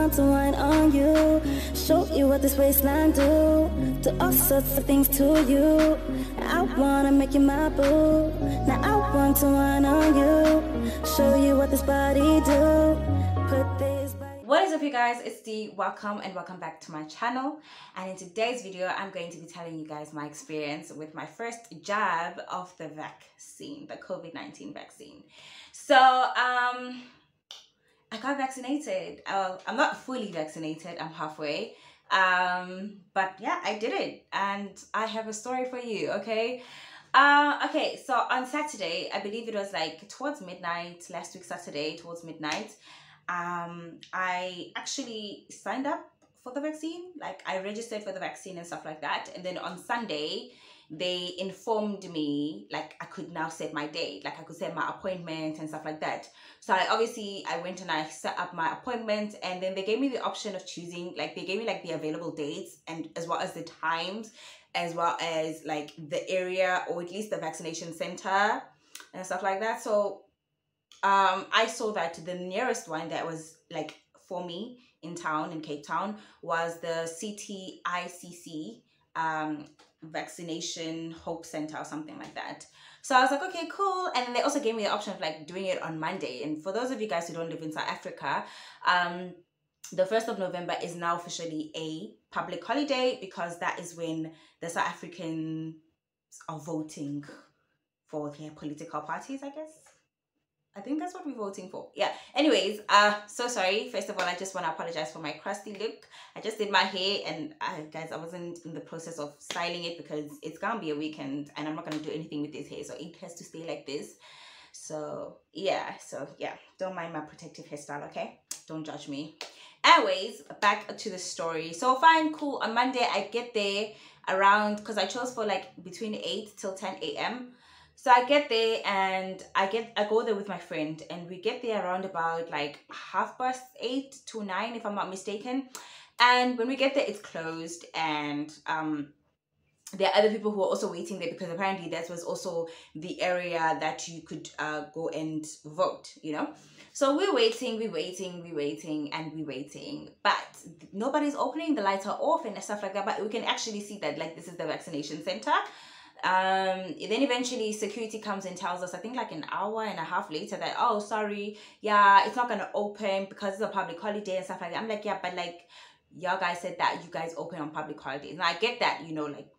want to wine on you, show you what this waistline do all sorts of things to you. I wanna make you my boo. Now I want to wine on you, show you what this body do. Put this body. What is up, you guys? It's Dee. Welcome back to my channel. And in today's video, I'm going to be telling you guys my experience with my first jab of the vaccine, the COVID-19 vaccine. So I got vaccinated. I'm not fully vaccinated, I'm halfway. But yeah, I did it, and I have a story for you. Okay. Okay, so on Saturday, I believe it was like towards midnight, last week Saturday towards midnight, I actually signed up for the vaccine. Like, I registered for the vaccine and stuff like that, and then on Sunday they informed me like I could now set my date, like I could set my appointment and stuff like that. So I went and I set up my appointment, and then they gave me the option of choosing, like they gave me like the available dates and as well as the times, as well as like the area, or at least the vaccination center and stuff like that. So I saw that the nearest one that was like for me in town, in Cape Town, was the CTICC Vaccination Hope Center or something like that. So I was like, okay, cool. And then they also gave me the option of like doing it on Monday. And for those of you guys who don't live in South Africa, the 1st of November is now officially a public holiday, because that is when the South Africans are voting for their political parties, I guess. I think that's what we're voting for. Yeah. Anyways, so sorry. First of all, I just want to apologize for my crusty look. I just did my hair, and guys, I wasn't in the process of styling it because it's gonna be a weekend and I'm not gonna do anything with this hair, so it has to stay like this. So yeah, don't mind my protective hairstyle, okay? Don't judge me. Anyways, back to the story. So fine, cool. On Monday, I get there around, because I chose for like between 8 till 10 a.m. So I get there and I go there with my friend, and we get there around about like 8:30 to 9, if I'm not mistaken. And when we get there, it's closed, and there are other people who are also waiting there, because apparently that was also the area that you could go and vote, you know. So we're waiting, but nobody's opening. The lights are off and stuff like that, but we can actually see that like this is the vaccination center. Then eventually security comes and tells us, I think like an hour and a half later, that, oh, sorry, yeah, it's not gonna open because it's a public holiday and stuff like that. I'm like, yeah, but like y'all guys said that you guys open on public holidays, and I get that, you know, like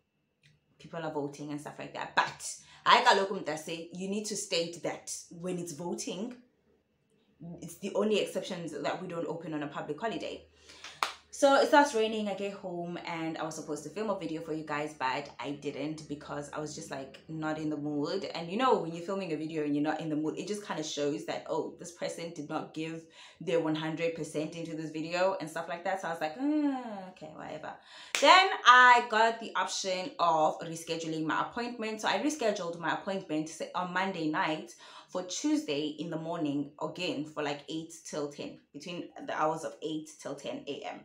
people are voting and stuff like that, but I got say you need to state that when it's voting, it's the only exceptions that we don't open on a public holiday. So it starts raining. I get home and I was supposed to film a video for you guys, but I didn't, because I was just like not in the mood. And you know, when you're filming a video and you're not in the mood, it just kind of shows that, oh, this person did not give their 100% into this video and stuff like that. So I was like, okay, whatever. Then I got the option of rescheduling my appointment. So I rescheduled my appointment on Monday night for Tuesday in the morning, again for like 8 till 10, between the hours of 8 till 10 a.m.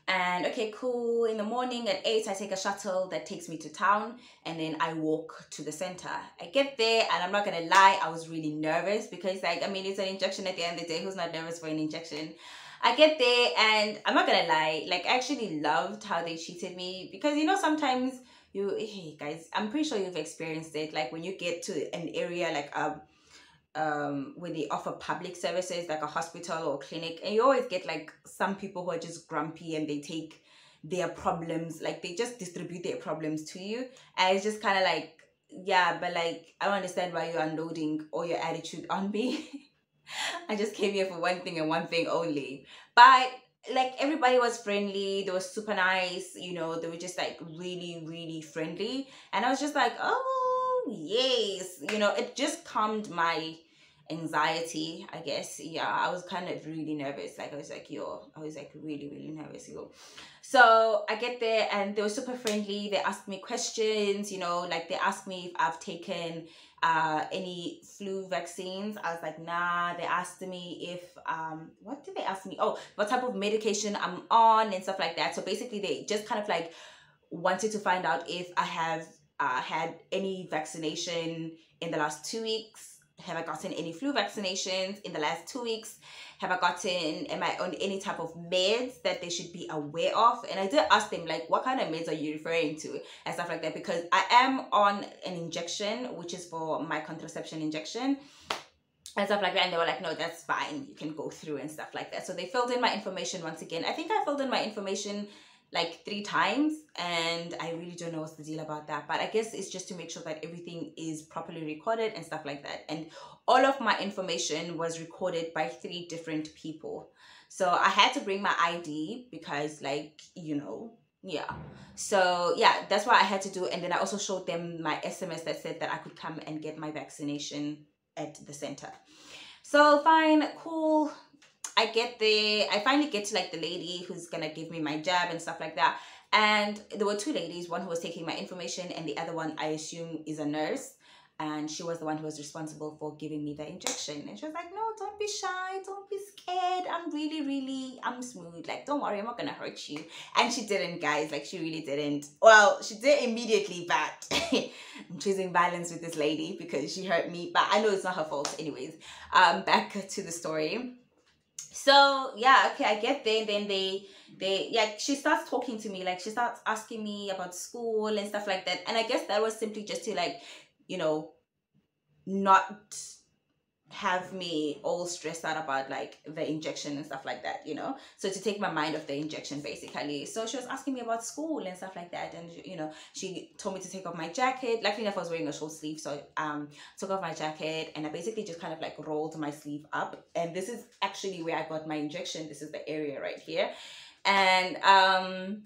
And okay, cool. In the morning at 8, I take a shuttle that takes me to town, and then I walk to the center. I get there, and I'm not gonna lie, I was really nervous, because like, I mean, it's an injection at the end of the day. Who's not nervous for an injection? I get there, and I'm not gonna lie, like I actually loved how they treated me, because you know, sometimes hey guys, I'm pretty sure you've experienced it, like when you get to an area like where they offer public services like a hospital or clinic, and you always get like some people who are just grumpy, and they take their problems, like they just distribute their problems to you, and it's just kind of like, yeah, but like I don't understand why you're unloading all your attitude on me. I just came here for one thing and one thing only. But like everybody was friendly, they were super nice, you know, they were just like really friendly, and I was just like, oh yes, you know, it just calmed my anxiety, I guess. Yeah, I was kind of really nervous, like I was like really nervous, yo. So I get there, and they were super friendly. They asked me questions, you know, like they asked me if I've taken any flu vaccines. I was like, nah. They asked me if what did they ask me? Oh, what type of medication I'm on and stuff like that. So basically they just kind of like wanted to find out if I have had any vaccination in the last 2 weeks, have I gotten any flu vaccinations in the last 2 weeks? Am I on any type of meds that they should be aware of? And I did ask them, like, what kind of meds are you referring to and stuff like that, because I am on an injection, which is for my contraception injection and stuff like that. And they were like, no, that's fine, you can go through and stuff like that. So they filled in my information once again. I think I filled in my information like 3 times, and I really don't know what's the deal about that, but I guess it's just to make sure that everything is properly recorded and stuff like that. And all of my information was recorded by 3 different people, so I had to bring my ID because, like, you know, yeah. So yeah, that's what I had to do. And then I also showed them my SMS that said that I could come and get my vaccination at the center. So fine, cool. I get there, I finally get to like the lady who's gonna give me my jab and stuff like that. And there were 2 ladies, one who was taking my information and the other one I assume is a nurse. And she was the one who was responsible for giving me the injection. And she was like, no, don't be shy, don't be scared. I'm smooth. Like, don't worry, I'm not gonna hurt you. And she didn't, guys. Like, she really didn't. Well, she did immediately, but I'm choosing violence with this lady because she hurt me. But I know it's not her fault anyways. Back to the story. So yeah, okay, I get there, and then they yeah, she starts talking to me, like she starts asking me about school and stuff like that. And I guess that was simply just to, like, you know, not have me all stressed out about like the injection and stuff like that, you know, so to take my mind off the injection basically. So she was asking me about school and stuff like that, and you know, she told me to take off my jacket. Luckily enough, I was wearing a short sleeve, so took off my jacket, and I basically just kind of like rolled my sleeve up. And this is actually where I got my injection. This is the area right here. And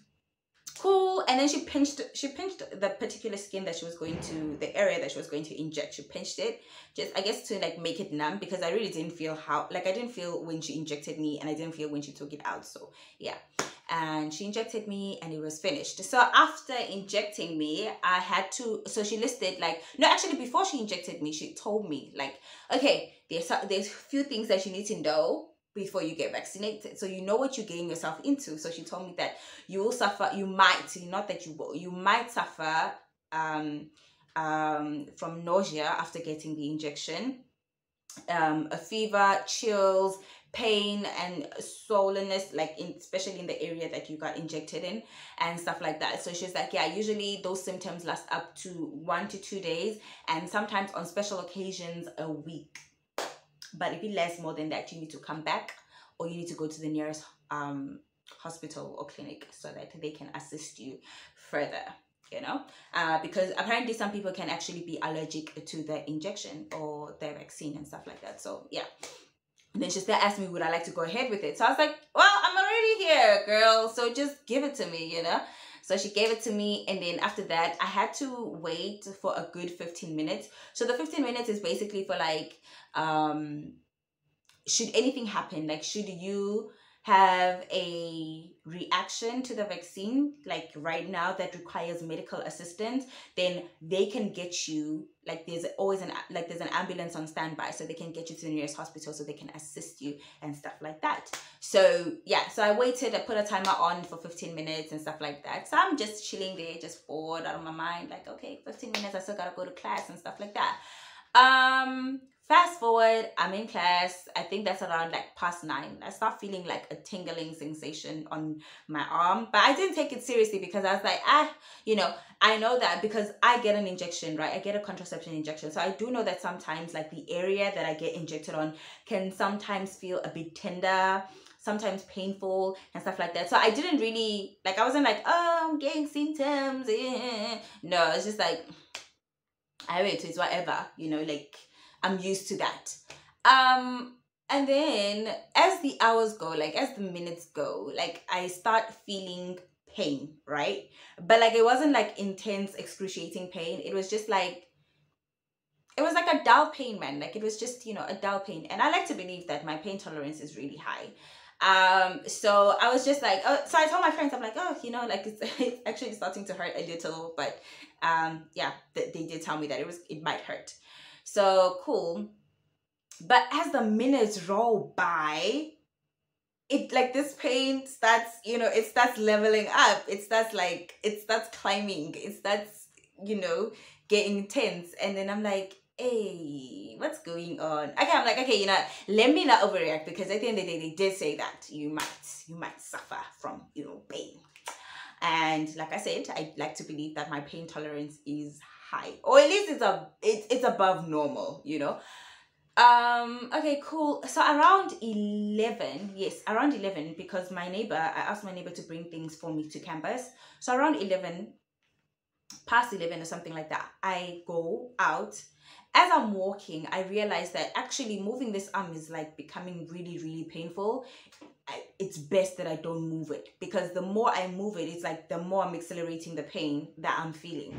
cool. And then she pinched the particular skin that she was going to, the area that she was going to inject. She pinched it, just I guess to like make it numb, because I really didn't feel how, like I didn't feel when she injected me, and I didn't feel when she took it out. So yeah, and she injected me and it was finished. So after injecting me, I had to, so she listed like, no, actually before she injected me, she told me like, okay, there's a few things that you need to know before you get vaccinated, so you know what you're getting yourself into. So she told me that you will suffer, you might, not that you will, you might suffer from nausea after getting the injection, a fever, chills, pain, and swollenness, like especially in the area that you got injected in and stuff like that. So she's like, yeah, usually those symptoms last up to 1 to 2 days, and sometimes on special occasions a week. But if it lasts more than that, you need to come back, or you need to go to the nearest hospital or clinic so that they can assist you further, you know, because apparently some people can actually be allergic to the injection or the vaccine and stuff like that. So yeah. And then she still asked me, would I like to go ahead with it? So I was like, well, I'm already here, girl, so just give it to me, you know. So she gave it to me, and then after that, I had to wait for a good 15 minutes. So the 15 minutes is basically for like, should anything happen, like should you have a reaction to the vaccine, like right now, that requires medical assistance, then they can get you, like there's always there's an ambulance on standby, so they can get you to the nearest hospital so they can assist you and stuff like that. So yeah, so I waited, I put a timer on for 15 minutes and stuff like that. So I'm just chilling there, just bored out of my mind, like, okay, 15 minutes, I still gotta go to class and stuff like that. Fast forward, I'm in class. I think that's around like past 9. I start feeling like a tingling sensation on my arm, but I didn't take it seriously because I was like, you know, I know that because I get an injection, right? I get a contraception injection. So I do know that sometimes like the area that I get injected on can sometimes feel a bit tender, sometimes painful and stuff like that. So I didn't really, like, I wasn't like, oh, I'm getting symptoms. No, it's just like, I wait, it's whatever, you know, like, I'm used to that. And then as the hours go, like as the minutes go, like I start feeling pain, right? But like it wasn't like intense, excruciating pain. It was just like, it was like a dull pain, man. Like it was just, you know, a dull pain. And I like to believe that my pain tolerance is really high. So I was just like, oh, so I told my friends, I'm like, oh, you know, like it's actually starting to hurt a little, but yeah, they did tell me that it might hurt. So cool. But as the minutes roll by, it like this pain starts, you know, it starts leveling up. It starts climbing. It starts, you know, getting intense. And then I'm like, hey, what's going on? Okay, I'm like, okay, let me not overreact, because at the end of the day, they did say that you might suffer from, pain. And like I said, I like to believe that my pain tolerance is high, or at least it's above normal, Okay, cool. So around 11, yes, around 11, because I asked my neighbor to bring things for me to campus. So around 11, past 11 or something like that, I go out. As I'm walking, I realize that actually moving this arm is like becoming really, really painful. It's best that I don't move it, because the more I move it, it's like the more I'm accelerating the pain that I'm feeling.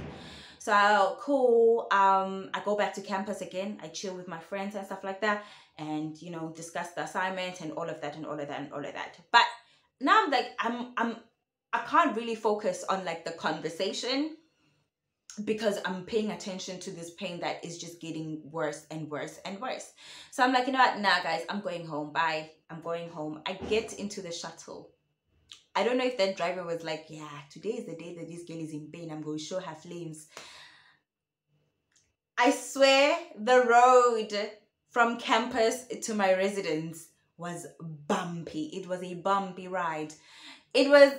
So cool. I go back to campus again. I chill with my friends and stuff like that, and discuss the assignment and all of that and all of that and all of that. But now I'm like, I can't really focus on like the conversation, because I'm paying attention to this pain that is just getting worse and worse and worse. So I'm like, you know what? Nah, guys, I'm going home. Bye. I'm going home. I get into the shuttle. I don't know if that driver was like, yeah, today is the day that this girl is in pain. I'm going to show her flames. I swear the road from campus to my residence was bumpy. It was a bumpy ride. It was...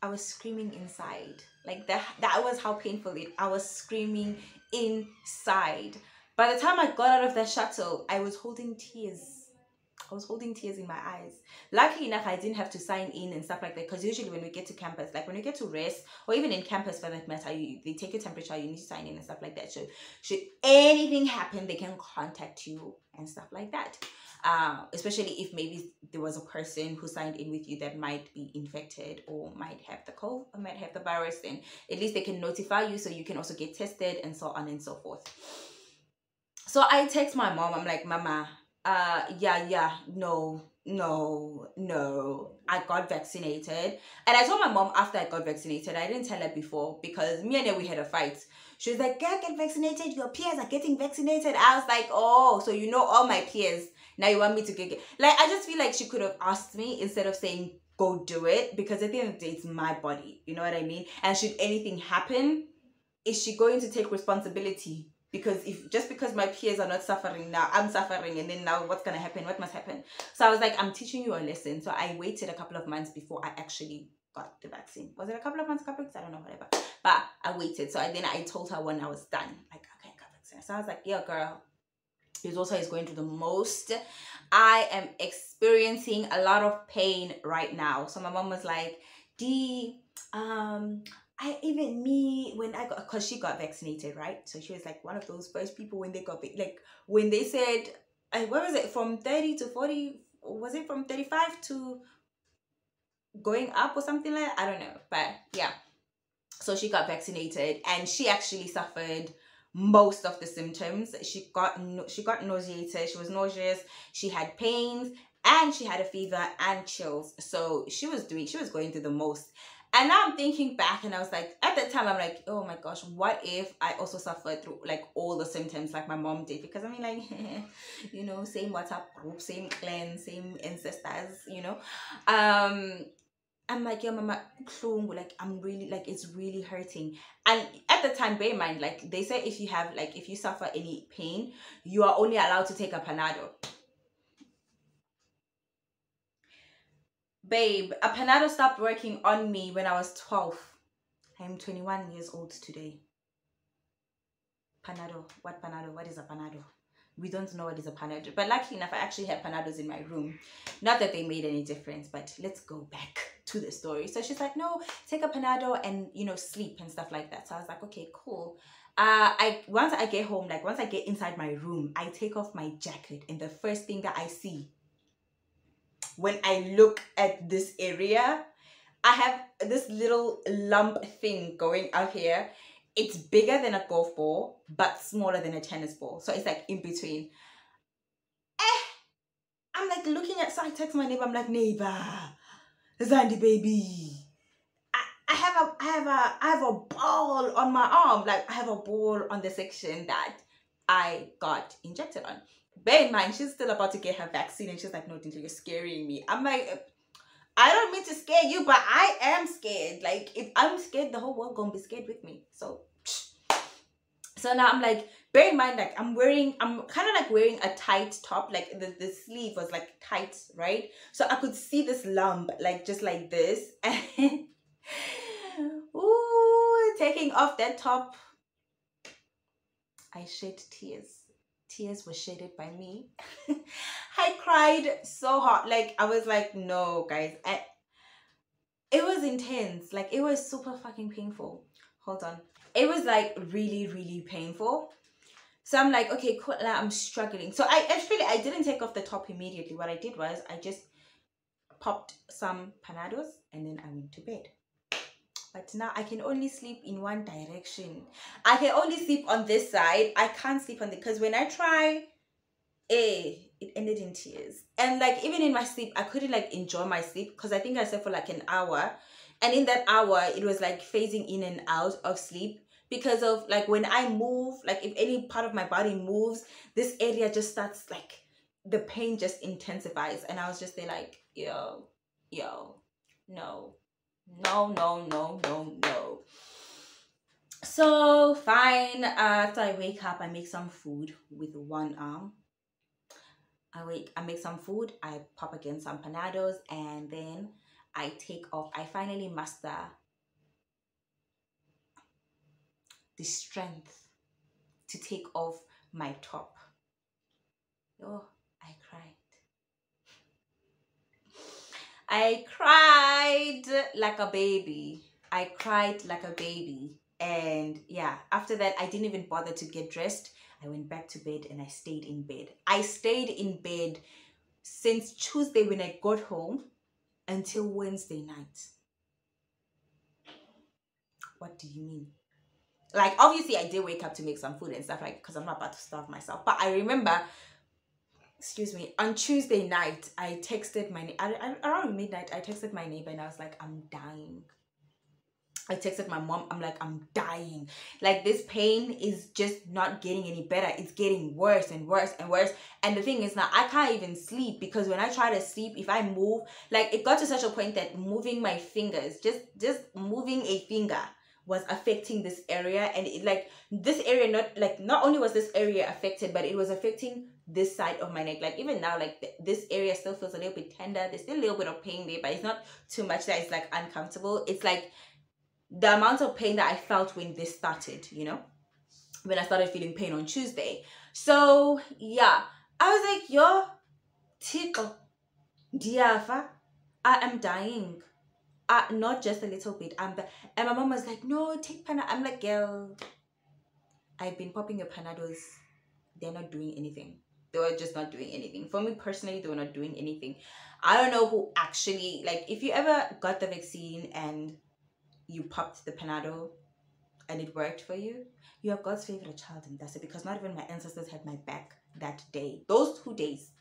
I was screaming inside. Like that was how painful I was screaming inside. By the time I got out of the shuttle, I was holding tears. I was holding tears in my eyes. Lucky enough, I didn't have to sign in and stuff like that, because usually when we get to campus, like when we get to rest, or even in campus for that matter, they take your temperature, you need to sign in and stuff like that. So should anything happen, they can contact you and stuff like that. Especially if maybe there was a person who signed in with you that might be infected or might have the cold or might have the virus, then at least they can notify you, so you can also get tested and so on and so forth. So I text my mom. I'm like, Mama, no, I got vaccinated. And I told my mom after I got vaccinated. I didn't tell her before, because me and her, we had a fight. She was like, girl, get vaccinated, your peers are getting vaccinated. I was like, oh, so all my peers, now you want me to get like, I just feel like she could have asked me instead of saying go do it, because at the end of the day, it's my body, you know what I mean? And should anything happen, is she going to take responsibility? Because just because my peers are not suffering now, I'm suffering, and then now what's gonna happen? What must happen? So I was like, I'm teaching you a lesson. So I waited a couple of months before I actually got the vaccine. Was it a couple of months, couple of weeks? I don't know, whatever. But I waited. So then I told her when I was done, like, okay, I got vaccinated. So I was like, yeah, girl, his daughter is going through the most. I am experiencing a lot of pain right now. So my mom was like, when I got, because she got vaccinated, right? So she was like one of those first people when they got, like when they said, what was it, from 30 to 40, was it from 35 to going up or something like that? I don't know, but yeah. So she got vaccinated, and she actually suffered most of the symptoms. She got nauseated, she was nauseous, she had pains, and she had a fever and chills. So she was going through the most. And now I'm thinking back, and I was like, at that time, I'm like, oh my gosh, what if I also suffered through like all the symptoms like my mom did? Because I mean, like, same WhatsApp group, same clan, same ancestors, I'm like, yeah, mama, like, I'm really, like, it's really hurting. And at the time, bear in mind, like, they say if you suffer any pain, you are only allowed to take a Panado. Babe, a Panado stopped working on me when I was 12. I'm 21 years old today. Panado. What Panado? What is a Panado? We don't know what is a Panado. But lucky enough, I actually have Panados in my room. Not that they made any difference, but let's go back to the story. So she's like, no, take a Panado and, sleep and stuff like that. So I was like, okay, cool. Once I get home, like once I get inside my room, I take off my jacket, and the first thing that I see when I look at this area, I have this little lump thing going out here. It's bigger than a golf ball, but smaller than a tennis ball. So it's like in between. I'm like looking at, so I text my neighbor. I'm like, neighbor, Zandy baby, I have a ball on my arm. Like I have a ball on the section that I got injected on. Bear in mind, she's still about to get her vaccine, and she's like, no, Dintle, you're scaring me. I'm like, I don't mean to scare you, but I am scared. Like, if I'm scared, the whole world gonna be scared with me. So now I'm like, bear in mind, like I'm kind of like wearing a tight top, like the sleeve was like tight, right? So I could see this lump, like just like this. And ooh, taking off that top, I shed tears. Tears were shedded by me. I cried so hard. Like, I was like, no, guys. It was intense. Like, it was super fucking painful. Hold on. It was like really, really painful. So I'm like, okay, cool. Like, I'm struggling. So I didn't take off the top immediately. What I did was I just popped some Panados and then I went to bed. But now I can only sleep in one direction. I can only sleep on this side. I can't sleep on the, because when I try, it ended in tears. And like, even in my sleep, I couldn't like enjoy my sleep because I think I slept for like an hour. And in that hour, it was like phasing in and out of sleep because of like when I move, like if any part of my body moves, this area just starts like the pain just intensifies. And I was just there like, yo, no, no, no, no, no, no. So fine, after I wake up, I make some food with one arm. I make some food, I pop again some Panados, and then I take off. I finally muster the strength to take off my top. Oh, I cried. I cried like a baby. I cried like a baby. And yeah, after that, I didn't even bother to get dressed. I went back to bed and I stayed in bed. I stayed in bed since Tuesday when I got home until Wednesday night. What do you mean? Like, obviously, I did wake up to make some food and stuff, like, because I'm not about to starve myself. But I remember, excuse me, on Tuesday night, I texted my, around midnight, I texted my neighbor and I was like, I'm dying. I texted my mom, I'm like, I'm dying. Like, this pain is just not getting any better. It's getting worse and worse and worse. And the thing is now, I can't even sleep because when I try to sleep, if I move, like, it got to such a point that moving my fingers, just moving a finger was affecting this area. And it, like, this area, not only was this area affected, but it was affecting this side of my neck. Like, even now, like, this area still feels a little bit tender. There's still a little bit of pain there, but it's not too much that it's like uncomfortable. It's like the amount of pain that I felt when this started, you know, when I started feeling pain on Tuesday. So yeah, I was like, yo, Tiko, Diafa, I am dying. Not just a little bit. And my mom was like, no, take Panadol. I'm like, girl, I've been popping your Panados. They're not doing anything. They were just not doing anything. For me personally, they were not doing anything. I don't know who actually, like, if you ever got the vaccine and you popped the Panado and it worked for you, you are God's favorite child, and that's it. Because not even my ancestors had my back that day. Those 2 days,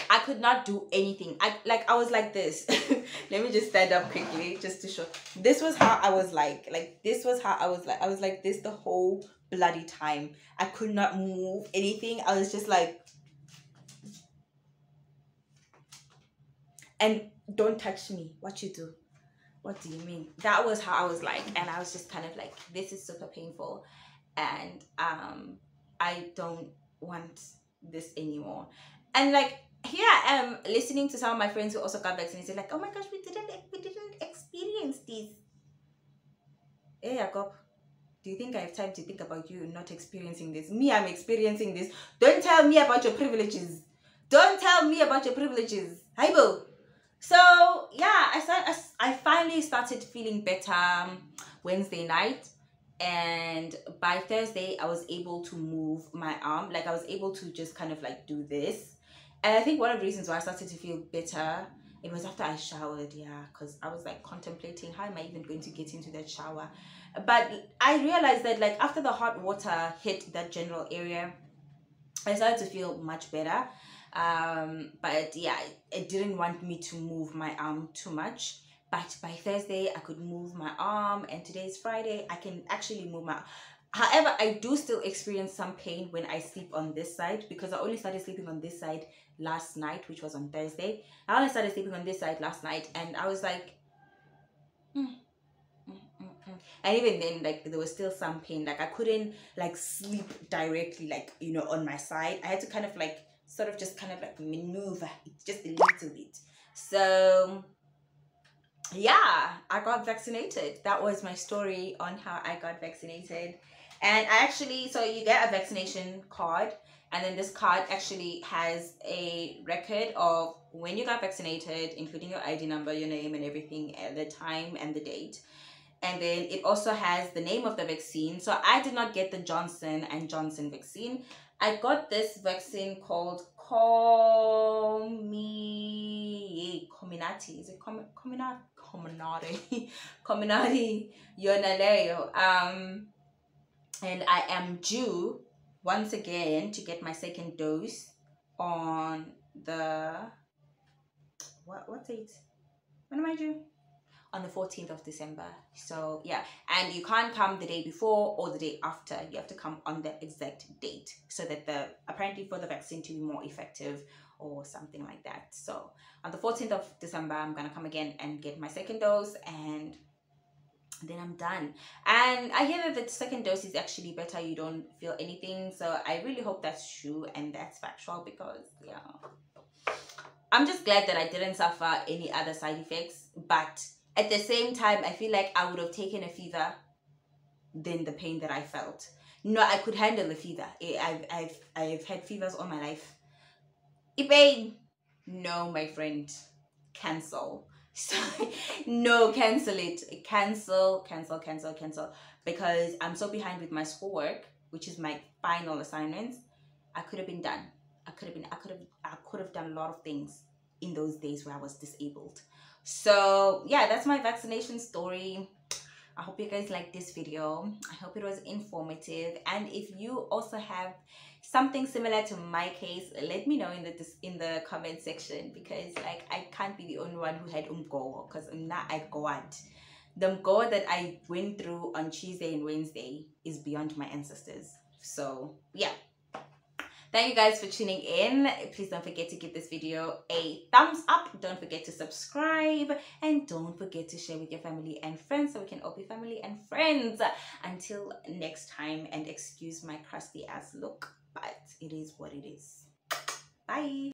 I could not do anything. I was like this. Let me just stand up quickly just to show. This was how I was like. This was how I was like. I was like this the whole bloody time. I could not move anything. I was just like, and don't touch me. What you do? What do you mean? That was how I was like. And I was just kind of like, this is super painful. And I don't want this anymore. And like, here I am listening to some of my friends who also got vaccinated, like, oh my gosh, we didn't experience this. Hey, Jacob, do you think I have time to think about you not experiencing this? Me, I'm experiencing this. Don't tell me about your privileges. Don't tell me about your privileges. Hi, boo. So yeah, I finally started feeling better Wednesday night, and by Thursday I was able to move my arm. Like, I was able to just kind of like do this. And I think one of the reasons why I started to feel better, it was after I showered, yeah, because I was like contemplating, how am I even going to get into that shower? But I realized that, like, after the hot water hit that general area, I started to feel much better. But yeah, it didn't want me to move my arm too much. But by Thursday I could move my arm, and today is Friday. I can actually move my, However, I do still experience some pain when I sleep on this side, because I only started sleeping on this side last night, which was on Thursday. I only started sleeping on this side last night, and I was like, and even then, like, there was still some pain. Like, I couldn't like sleep directly, like, you know, on my side. I had to kind of like sort of just kind of like maneuver it just a little bit. So yeah, I got vaccinated. That was my story on how I got vaccinated. And I actually, so you get a vaccination card, and then this card actually has a record of when you got vaccinated, including your ID number, your name and everything, and the time and the date. And then it also has the name of the vaccine. So I did not get the Johnson & Johnson vaccine. I got this vaccine called Comirnaty. Is it Comirnaty? Comirnaty Yonaleo. And I am due once again to get my second dose on the what date? When am I due? On the 14th of December. So yeah, and you can't come the day before or the day after. You have to come on the exact date, so that the apparently for the vaccine to be more effective or something like that. So on the 14th of December, I'm gonna come again and get my second dose, and then I'm done. And I hear that the second dose is actually better. You don't feel anything. So I really hope that's true and that's factual, because yeah, I'm just glad that I didn't suffer any other side effects. But at the same time, I feel like I would have taken a fever than the pain that I felt. No, I could handle the fever. I've had fevers all my life. Pain, no, my friend, cancel. So, no, cancel it. Cancel. Because I'm so behind with my schoolwork, which is my final assignments. I could have been done. I could have done a lot of things in those days where I was disabled. So yeah, that's my vaccination story. I hope you guys liked this video. I hope it was informative. And if you also have something similar to my case, let me know in the comment section, because like I can't be the only one who had umgoa, because I got the umgoa that I went through on Tuesday and Wednesday is beyond my ancestors. So yeah. Thank you guys for tuning in. Please don't forget to give this video a thumbs up. Don't forget to subscribe. And don't forget to share with your family and friends, so we can all be family and friends. Until next time, and excuse my crusty ass look, but it is what it is. Bye.